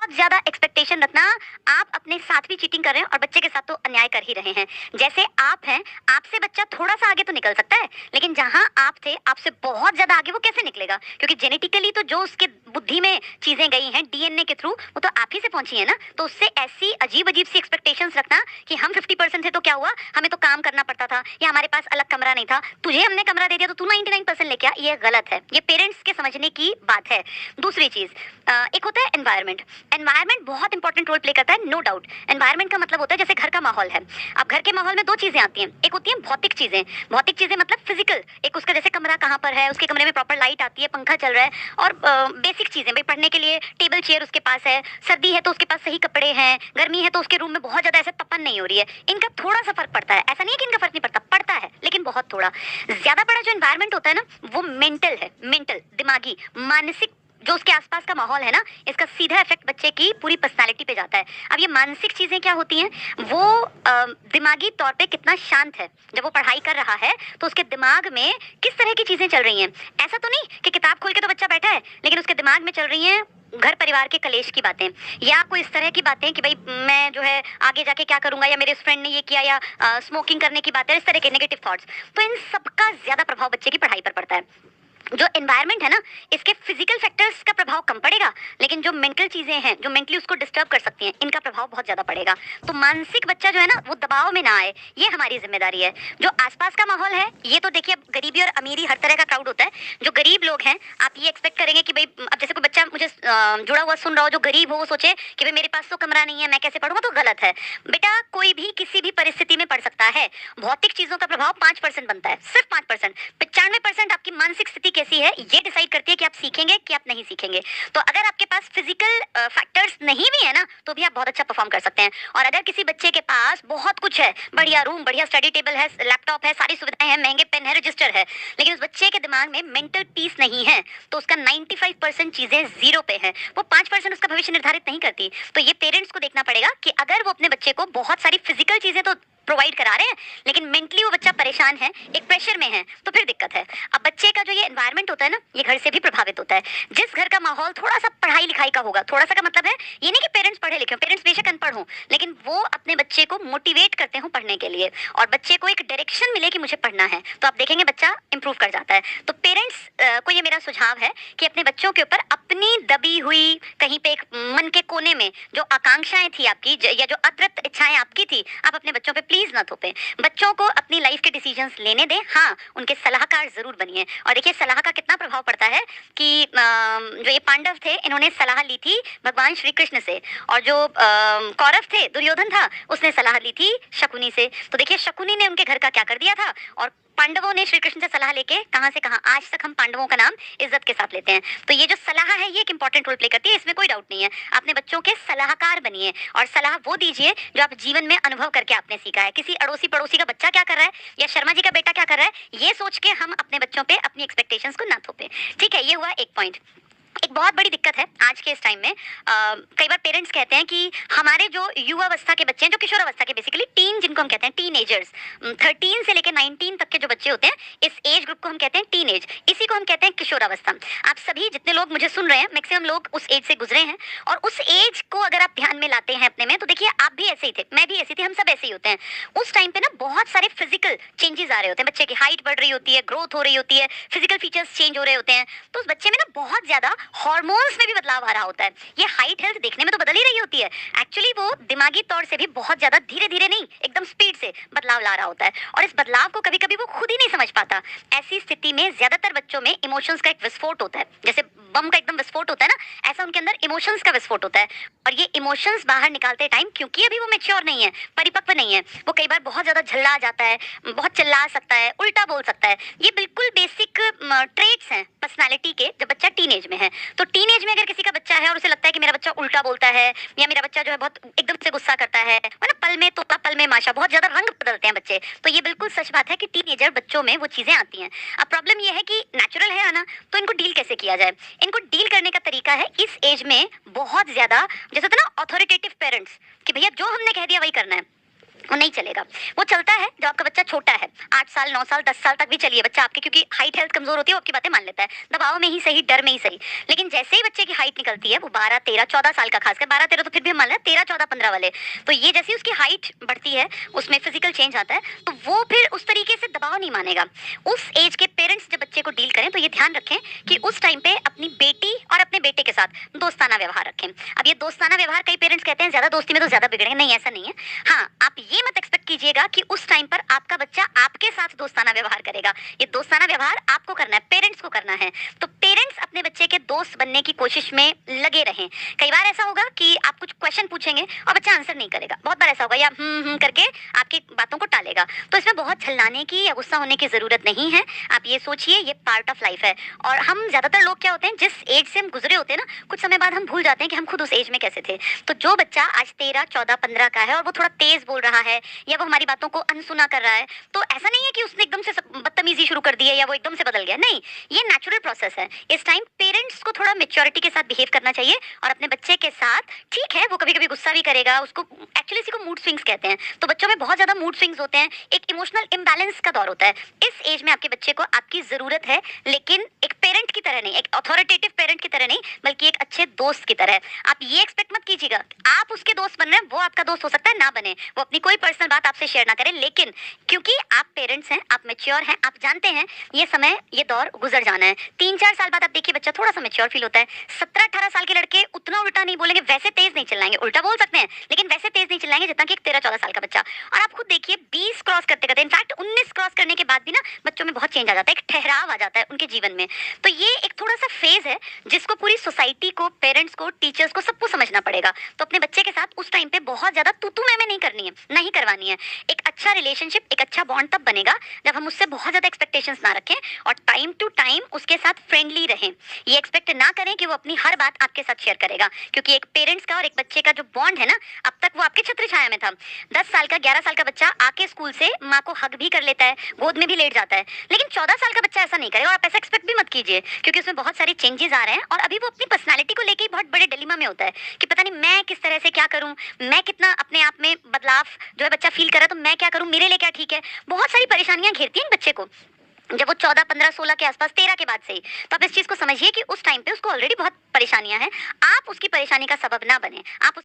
बहुत ज़्यादा एक्सपेक्टेशन रखना, आप अपने साथ भी चीटिंग कर रहे हैं और बच्चे के साथ तो अन्याय कर ही रहे हैं। जैसे आप हैं, आपसे बच्चा थोड़ा-सा आगे तो निकल सकता है, लेकिन जहाँ आप थे, आपसे बहुत ज़्यादा आगे वो कैसे निकलेगा? क्योंकि जेनेटिकली तो जो उसके बुद्धि में चीज़ें गई हैं डीएनए के थ्रू, वो तो आप ही से पहुँची है ना। तो उससे ऐसी अजीब-अजीब सी एक्सपेक्टेशंस रखना कि हम 50% थे तो क्या हुआ? हमें तो काम करना पड़ता था या हमारे पास अलग कमरा नहीं था। तुझे हमने कमरा दे दिया तो तू 99% लेके आ, ये गलत है। ये पेरेंट्स के समझने की बात है। दूसरी चीज़ एक होता है एनवायरनमेंट। एनवायरनमेंट बहुत इंपॉर्टेंट रोल प्ले करता है, नो डाउट। एनवायरनमेंट का मतलब होता है जैसे घर का माहौल है। अब घर के माहौल में दो चीजें आती हैं, एक होती है भौतिक चीजें। भौतिक चीजें मतलब फिजिकल, एक उसका जैसे कमरा कहाँ पर है, उसके कमरे में प्रॉपर लाइट आती है, पंखा चल रहा है, और बेसिक चीजें, भाई पढ़ने के लिए टेबल चेयर उसके पास है, सर्दी है तो उसके पास सही कपड़े हैं, गर्मी है तो उसके रूम में बहुत ज्यादा ऐसे तपन नहीं हो रही है। इनका थोड़ा सा फर्क पड़ता है, ऐसा नहीं है कि इनका फर्क नहीं पड़ता, पड़ता है लेकिन बहुत थोड़ा। ज्यादा बड़ा जो एनवायरनमेंट होता है ना, वो मेंटल है, मेंटल, दिमागी, मानसिक, जो उसके आसपास का माहौल है ना, इसका सीधा इफेक्ट बच्चे की पूरी पर्सनालिटी पे जाता है। अब ये मानसिक चीजें क्या होती हैं, वो दिमागी तौर पे कितना शांत है, जब वो पढ़ाई कर रहा है तो उसके दिमाग में किस तरह की चीजें चल रही हैं। ऐसा तो नहीं कि किताब खोल के तो बच्चा बैठा है, लेकिन उसके दिमाग में चल रही हैं घर परिवार के कलेश की बातें, या कोई इस तरह की बातें कि भाई मैं जो है आगे जाके क्या करूंगा, या मेरे फ्रेंड ने ये किया, या स्मोकिंग करने की बातें, इस तरह के नेगेटिव थॉट्स। तो इन सबका ज्यादा प्रभाव बच्चे की पढ़ाई पर पड़ता है। जो एनवायरनमेंट है ना, इसके फिजिकल फैक्टर्स का प्रभाव कम पड़ेगा, लेकिन जो मेंटल चीजें हैं जो मेंटली उसको डिस्टर्ब कर सकती हैं, इनका प्रभाव बहुत ज्यादा पड़ेगा। तो मानसिक बच्चा जो है ना, वो दबाव में ना आए, ये हमारी जिम्मेदारी है। जो आसपास का माहौल है, ये तो देखिए, अब गरीबी और अमीरी हर तरह का क्राउड होता है। जो गरीब लोग हैं, आप ये एक्सपेक्ट करेंगे कि भाई, अब जैसे कोई बच्चा मुझे जुड़ा हुआ सुन रहा हो जो गरीब हो, वो सोचे कि भाई मेरे पास तो कमरा नहीं है, मैं कैसे पढ़ूंगा, तो गलत है। बेटा कोई भी किसी भी परिस्थिति में पढ़ सकता है। भौतिक चीजों का प्रभाव 5% बनता है, सिर्फ 5%। 95% आपकी मानसिक स्थिति कैसी है, ये डिसाइड करती है कि आप सीखेंगे कि आप नहीं सीखेंगे। तो अगर आपके पास फिजिकल फैक्टर्स नहीं भी है ना, तो भी आप बहुत अच्छा परफॉर्म कर सकते हैं। और अगर किसी बच्चे के पास बहुत कुछ है, बढ़िया रूम, बढ़िया स्टडी टेबल है, लैपटॉप है, सारी सुविधाएं हैं, महंगे पेन है, रजिस्टर है, लेकिन उस बच्चे के दिमाग में मेंटल पीस नहीं है, तो उसका 95% चीजें जीरो पे है। वो 5% उसका भविष्य निर्धारित नहीं करती। तो ये पेरेंट्स को देखना पड़ेगा कि अगर वो अपने बच्चे को बहुत सारी फिजिकल चीजें तो प्रोवाइड करा रहे हैं, लेकिन मेंटली वो बच्चा परेशान है, एक प्रेशर में है, तो फिर दिक्कत है। अब बच्चे का जो ये एनवायरनमेंट होता है ना, ये घर से भी प्रभावित होता है। जिस घर का माहौल थोड़ा सा पढ़ाई लिखाई का होगा, थोड़ा सा का मतलब है ये नहीं कि पेरेंट्स पढ़े लिखे हो, पेरेंट्स बेशक अनपढ़ हो, लेकिन वो अपने बच्चे को मोटिवेट करते हो पढ़ने के लिए, और बच्चे को एक डायरेक्शन मिले कि मुझे पढ़ना है, तो आप देखेंगे बच्चा इंप्रूव कर जाता है। तो पेरेंट्स को ये मेरा सुझाव है कि अपने बच्चों के ऊपर अपनी दबी हुई कहीं पे एक मन के कोने में जो आकांक्षाएं थी आपकी, या जो अतृप्त इच्छाएं आपकी थी, आप अपने बच्चों पे प्लीज ना थोपें। बच्चों को अपनी लाइफ के डिसीजंस लेने दें, हाँ उनके सलाहकार जरूर बनिए। और देखिए सलाह का कितना प्रभाव पड़ता है कि जो ये पांडव थे, इन्होंने सलाह ली थी भगवान श्री कृष्ण से, और जो कौरव थे, दुर्योधन था, उसने सलाह ली थी शकुनी से। तो देखिए शकुनी ने उनके घर का क्या कर दिया था, और पांडवों ने श्री कृष्ण से सलाह लेके कहां से कहां, आज तक हम पांडवों का नाम इज्जत के साथ लेते हैं। तो ये जो सलाह है, ये एक इंपॉर्टेंट रोल प्ले करती है, इसमें कोई डाउट नहीं है। अपने बच्चों के सलाहकार बनिए, और सलाह वो दीजिए जो आप जीवन में अनुभव करके आपने सीखा है। किसी अड़ोसी पड़ोसी का बच्चा क्या कर रहा है, या शर्मा जी का बेटा क्या कर रहा है, ये सोच के हम अपने बच्चों पे अपनी एक्सपेक्टेशंस को ना थोपें। ठीक है, ये हुआ एक पॉइंट। एक बहुत बड़ी दिक्कत है आज के इस टाइम में, कई बार पेरेंट्स कहते हैं कि हमारे जो युवावस्था के बच्चे हैं, जो किशोरावस्था के, बेसिकली टीन जिनको हम कहते हैं, टीनेजर्स, 13 से लेकर 19 तक के जो बच्चे होते हैं, इस एज ग्रुप को हम कहते हैं टीनेज, इसी को हम कहते हैं किशोरावस्था। आप सभी जितने लोग मुझे सुन रहे हैं, मैक्सिमम लोग उस एज से गुजरे हैं, और उस एज को अगर आप ध्यान में लाते हैं अपने में, तो देखिए आप भी ऐसे ही थे, मैं भी ऐसी थी, हम सब ऐसे ही होते हैं। उस टाइम पे ना बहुत सारे फिजिकल चेंजेस आ रहे होते हैं, बच्चे की हाइट बढ़ रही होती है, ग्रोथ हो रही होती है, फिजिकल फीचर्स चेंज हो रहे होते हैं, तो उस बच्चे में ना बहुत ज्यादा हार्मोन्स में भी बदलाव आ रहा होता है। ये हाइट हेल्थ देखने में तो बदल ही रही होती है, एक्चुअली वो दिमागी तौर से भी बहुत ज्यादा धीरे धीरे नहीं, एकदम स्पीड से बदलाव ला रहा होता है, और इस बदलाव को कभी कभी वो खुद ही नहीं समझ पाता। ऐसी स्थिति में ज्यादातर बच्चों में इमोशंस का एक विस्फोट होता है, जैसे बम का एकदम विस्फोट होता है ना, ऐसा उनके अंदर इमोशंस का विस्फोट होता है। और ये इमोशंस बाहर निकालते टाइम, क्योंकि अभी वो मेच्योर नहीं है, परिपक्व नहीं है, वो कई बार बहुत ज्यादा झल्ला आ जाता है, बहुत चिल्ला सकता है, उल्टा बोल सकता है। ये बिल्कुल बेसिक ट्रेट्स हैं पर्सनालिटी के, जब बच्चा टीनेज में है। तो टीनेज में अगर किसी का बच्चा है और उसे लगता है कि मेरा बच्चा उल्टा बोलता है, या मेरा बच्चा जो है बहुत एकदम से गुस्सा करता है ना, पल में तोता पल में माशा, बहुत ज्यादा रंग बदलते हैं बच्चे, तो ये बिल्कुल सच बात है कि टीनेजर बच्चों में वो चीजें आती हैं। अब प्रॉब्लम ये है कि नेचुरल है आना, तो इनको डील कैसे किया जाए। इनको डील करने का तरीका है इस एज में बहुत ज्यादा, जैसे होता है ना अथॉरिटेटिव पेरेंट्स, कि भैया जो हमने कह दिया वही करना है। वो नहीं चलेगा। वो चलता है जब आपका बच्चा छोटा है, 8 साल, 9 साल, 10 साल तक भी चलिए बच्चा आपके, क्योंकि हाइट हेल्थ कमज़ोर होती है, वो आपकी बातें मान लेता है। दबाव में ही सही, डर में ही सही। लेकिन जैसे ही बच्चे की हाइट निकलती है, वो 12, 13, 14 साल का, खासकर 12, 13 तो फिर भी हम मान लें, 13, 14, 15 वाले, तो ये जैसे ही उसकी हाइट बढ़ती है, उसमें फिज़िकल चेंज आता है, तो वो फिर उस तरीके से दबाव नहीं मानेगा। उस एज के पेरेंट्स जब बच्चे को डील करें, तो ये ध्यान रखें कि उस टाइम पे अपनी बेटी और अपने बेटे के साथ दोस्ताना व्यवहार रखें। अब ये दोस्ताना व्यवहार, कई पेरेंट्स कहते हैं ज़्यादा दोस्ती में तो ज़्यादा बिगड़ेंगे, नहीं ऐसा नहीं है। हाँ, आप ये मत एक्सपेक्ट कीजिएगा कि उस टाइम पर आपका बच्चा आपके साथ दोस्ताना व्यवहार करेगा। ये दोस्ताना व्यवहार आपको करना है, पेरेंट्स को करना है। तो पेरेंट्स अपने बच्चे के दोस्त बनने की कोशिश में लगे रहें। कई बार ऐसा होगा कि आप कुछ क्वेश्चन पूछेंगे और बच्चा आंसर नहीं करेगा। बहुत बार ऐसा होगा, या करके आपकी बातों को टालेगा। तो इसमें बहुत झल्लाने की या गुस्सा होने की ज़रूरत नहीं है। आप ये सोचिए, ये पार्ट ऑफ लाइफ है। और हम ज़्यादातर लोग क्या होते हैं, जिस एज से हम गुजरे होते हैं ना, कुछ समय बाद हम भूल जाते हैं कि हम खुद उस एज में कैसे थे। तो जो बच्चा आज 13, 14, 15 का है और वो थोड़ा तेज़ बोल रहा है या वो हमारी बातों को अनसुना कर रहा है, तो ऐसा नहीं है कि उसने एकदम से बदतमीजी शुरू कर दी है या वो एकदम से बदल गया। नहीं, ये नेचुरल प्रोसेस है। इस टाइम पेरेंट्स को थोड़ा मेच्योरिटी के साथ बिहेव करना चाहिए और अपने बच्चे के साथ, ठीक है वो कभी कभी गुस्सा भी करेगा, उसको एक्चुअली इसी को मूड स्विंग्स कहते हैं। तो बच्चों में बहुत ज्यादा मूड स्विंग्स होते हैं, एक इमोशनल इम्बैलेंस का दौर होता है। इस एज में आपके बच्चे को आपकी जरूरत है, लेकिन एक पेरेंट की तरह नहीं, एक अथॉरिटेटिव पेरेंट की तरह नहीं, बल्कि एक अच्छे दोस्त की तरह। आप ये एक्सपेक्ट मत कीजिएगा आप उसके दोस्त बन रहे हैं, वो आपका दोस्त हो सकता है ना बने, वो अपनी कोई पर्सनल बात आपसे शेयर ना करें, लेकिन क्योंकि आप पेरेंट्स हैं, आप मेच्योर हैं, आप जानते हैं ये समय, ये दौर गुजर जाना है। 3-4 साल बाद आप देखिए बच्चा थोड़ा सा मेच्योर फील होता है। 17-18 साल के लड़के उतना उल्टा नहीं बोलेंगे, वैसे तेज नहीं चिल्लाएंगे, उल्टा बोल सकते हैं लेकिन वैसे तेज नहीं चिल्लाएंगे जितना कि एक 13-14 साल का बच्चा। और आप खुद देखिए 20 क्रॉस करते करते, इनफैक्ट 19 क्रॉस करने के बाद भी ना बच्चों में बहुत चेंज आ जाता है, एक ठहराव आ जाता है उनके जीवन में। तो ये एक थोड़ा सा फेज है जिसको पूरी सोसाइटी को, पेरेंट्स को, टीचर्स को, सबको समझना पड़ेगा। तो अपने बच्चे के साथ उस टाइम पे बहुत ज्यादा तू तू मैं नहीं करनी है, नहीं करवानी है। एक अच्छा रिलेशनशिप, एक अच्छा बॉन्ड तब बनेगा जब हम उससे बहुत ज्यादा एक्सपेक्टेशंस ना रखें और टाइम टू टाइम उसके साथ फ्रेंडली रहें। ये एक्सपेक्ट ना करें कि वो अपनी हर बात आपके साथ शेयर करेगा, क्योंकि एक पेरेंट्स का और एक बच्चे का जो बॉन्ड है ना, अब तक वो आपके छत्र छाया में था। 10 साल का, 11 साल का बच्चा आके स्कूल से माँ को हग भी कर लेता है, गोद में भी लेट जाता है, लेकिन 14 साल का बच्चा ऐसा नहीं करेगा। और आप ऐसा एक्सपेक्ट भी मत कीजिए, क्योंकि उसमें बहुत सारे चेंजेस आ रहे हैं और अभी वो अपनी पर्सनैलिटी को लेकर बहुत बड़े डिलेमा में होता है कि पता नहीं मैं किस तरह से क्या करूं, मैं कितना अपने आप में बदलाव जो है बच्चा फील कर रहा है, तो मैं क्या करूं, मेरे लिए क्या ठीक है। बहुत सारी परेशानियां घेरती हैं बच्चे को जब वो 14, 15, 16 के आसपास, 13 के बाद से ही। तो आप इस चीज को समझिए कि उस टाइम पे उसको ऑलरेडी बहुत परेशानियां हैं। आप उसकी परेशानी का सबब ना बने, आप